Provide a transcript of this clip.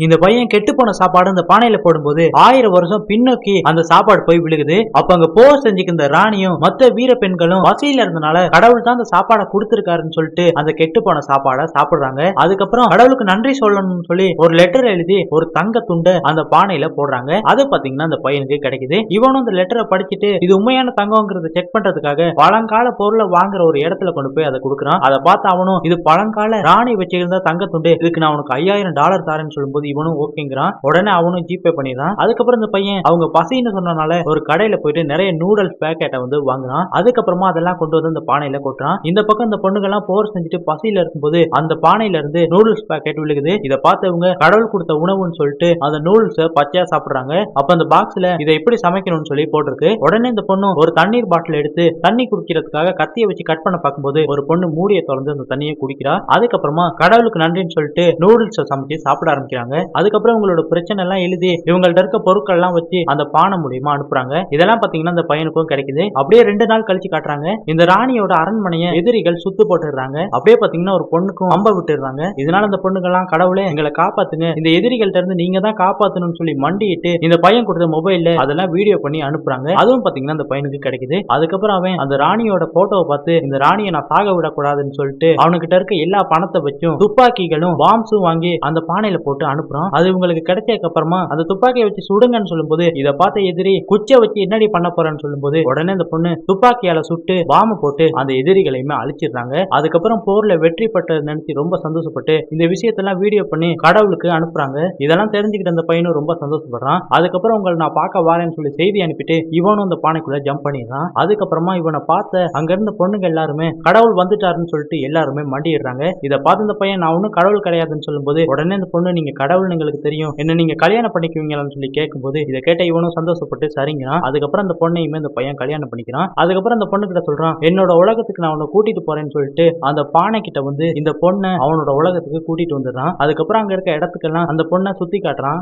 இந்த பையன் கெட்டு போன சாப்பாடு அந்த பானையில போடும்போது 1000 வருஷம் பின்னோக்கி அந்த சாப்பாடு போய் விழுகுது. அப்ப அங்க போர் செஞ்சுக்கு இந்த ராணியும் மத்த வீர பெண்களும் பசியில இருந்தனால கடவுள் தான் அந்த சாப்பாடை கொடுத்திருக்காருன்னு சொல்லிட்டு அந்த கெட்டு போன சாப்பாடை சாப்பிடுறாங்க. அதுக்கப்புறம் கடவுளுக்கு நன்றி சொல்லணும்னு சொல்லி ஒரு லெட்டர் எழுதி ஒரு தங்க துண்டை அந்த பானையில போடுறாங்க. அது பாத்தீங்கன்னா அந்த பையனுக்கு கிடைக்குது. இவனும் அந்த லெட்டரை படிச்சுட்டு இது உண்மையான தங்கம்ங்கிறத செக் பண்றதுக்காக பழங்கால பொருளை வாங்குற ஒரு இடத்துல கொண்டு போய் அதை கொடுக்குறான். அதை பார்த்து அவனும் இது பழங்கால ராணி வச்சிருந்த தங்க துண்டு, இதுக்கு நான் உனக்கு $5000 தரேன்னு சொல்லும்போது இவனும் ஓகேங்கிறான். உடனே அவனும் ஜிபே பண்ணிடுறான். அதுக்கப்புறம் இந்த பையன் அவங்க பசின்னு சொன்னனால ஒரு கடையில போயிட்டு நிறைய நூடல்ஸ் பேக்கெட்டை வந்து வாங்குறான். அதுக்கப்புறமா அதெல்லாம் கொண்டு வந்து அந்த பானையில கொட்டுறான். இந்த பக்கம் இந்த பொண்ணுங்கெல்லாம் போர் செஞ்சுட்டு பசியில இருக்கும்போது அந்த பானையில இருந்து நூடுல்ஸ் பேக்கெட் விழுகுது. இதை பார்த்தவங்க கடவுள் கொடுத்த உணவுன்னு சொல்லிட்டு அந்த நூடுல்ஸ் பச்சையா சாப்பிடுறாங்க. அப்ப அந்த பாக்ஸ்ல இதை எப்படி சமைக்கணும்னு சொல்லி போட்டிருக்கு. உடனே இந்த பொண்ணு ஒரு தண்ணீர் பாட்டில் எடுத்து தண்ணி குடிக்கிறதுக்காக கத்தியை வச்சு கட் பண்ண பார்க்கும்போது ஒரு பொண்ணு மூடியை திறந்து அந்த தண்ணியை குடிக்கிறா. அதுக்கப்புறமா கடவுளுக்கு நன்றின்னு சொல்லிட்டு நூடுல்ஸ் சமைச்சு சாப்பிட ஆரம்பிக்கிறாங்க. அதுக்கப்புறம் உங்களோட பிரச்சனை எல்லாம் எழுதி இவங்கள்ட்ட இருக்க பொருட்கள் எல்லாம் வச்சு அந்த பானை மூலியமா அனுப்புறாங்க. இதெல்லாம் பாத்தீங்கன்னா அந்த பையனுக்கும் கிடைக்குது. அப்படியே 2 நாள் கழிச்சு காட்டுறாங்க. இந்த ராணியோட அரண்மனையை எதிரிகள் சுத்து போட்டுறாங்க. அப்படியே பாத்தீங்கன்னா ஒரு பொண்ணுக்கும் அம்ப விட்டுறாங்க. இதனால அந்த பொண்ணுங்கெல்லாம் கடவுளே எங்களை காப்பாத்துங்க, இந்த எதிரிகள்ட்ட இருந்து நீங்க தான் காப்பாத்தணும்னு சொல்லி மண்டிட்டு இந்த பையன் கொடுத்த மொபைல்ல அதெல்லாம் வீடியோ பண்ணி அனுப்புறாங்க. அதுவும் பாத்தீங்கன்னா அந்த பையனுக்கு கிடைக்குது. அதுக்கப்புறம் அவன் அந்த ராணியோட போட்டோவை பார்த்து இந்த ராணியை நான் சாக விடக்கூடாதுன்னு சொல்லிட்டு அவனுக்கிட்ட இருக்க எல்லா பணத்தை வச்சும் துப்பாக்கிகளும் பாம்ஸும் வாங்கி அந்த பானையில போட்டு அனுப்புறான். அது இவங்களுக்கு கிடைச்சதுக்கு அப்புறமா அந்த துப்பாக்கியை வச்சு சுடுங்கன்னு சொல்லும்போது இதை பார்த்த எதிரி குச்சை வச்சு என்னடி பண்ண போறேன்னு சொல்லும்போது உடனே அந்த பொண்ணு துப்பாக்கியால சுட்டு பாம்பு போட்டு அந்த எதிரிகளையுமே அழிச்சிடுறாங்க. அதுக்கப்புறம் போர்ல வெற்றி பெற்ற நினைச்சு ரொம்ப சந்தோஷப்பட்டு இந்த விஷயத்தெல்லாம் வீடியோ பண்ணி கடவுளுக்கு அனுப்புறாங்க. இதெல்லாம் தெரிஞ்சுக்கிட்ட அந்த பையனும் ரொம்ப சந்தோஷப்படுறான். அதுக்கப்புறம் உங்களை நான் பார்க்க வரேன்னு சொல்லி செய்தி அனுப்பிட்டு இவனும் அந்த பானைக்குள்ள ஜம்ப் பண்ணிடுறான். அதுக்கப்புறமா இவனை பார்த்த அங்க இருந்த பொண்ணுங்க எல்லாருமே கடவுள் வந்துட்டாருன்னு சொல்லிட்டு எல்லாருமே மண்டிடுறாங்க. இதை பார்த்து இந்த பையன் நான் ஒன்னும் கடவுள் கிடையாதுன்னு சொல்லும்போது உடனே அந்த பொண்ணு நீங்க கடவுள் எங்களுக்கு தெரியும், என்ன நீங்க கல்யாணம் பண்ணிக்குவீங்களான்னு சொல்லி கேட்கும்போது இதை கேட்ட இவனும் சந்தோஷப்பட்டு சரிங்கிறான். அதுக்கப்புறம் அந்த பொண்ணையுமே இந்த பையன் கல்யாணம் பண்ணிக்கிறான். அதுக்கப்புறம் அந்த பொண்ணு கிட்ட சொல்றான் என்னோட உலகத்துக்கு நான் உன்னை கூட்டிட்டு போறேன்னு சொல்லிட்டு அந்த பானை கிட்ட வந்து இந்த பொண்ணை அவனோட உலகத்துக்கு கூட்டிட்டு வந்துடுறான். அதுக்கப்புறம் அங்க இருக்க இடத்துக்கெல்லாம் அந்த பொண்ணை சுத்தி காட்டுறான்.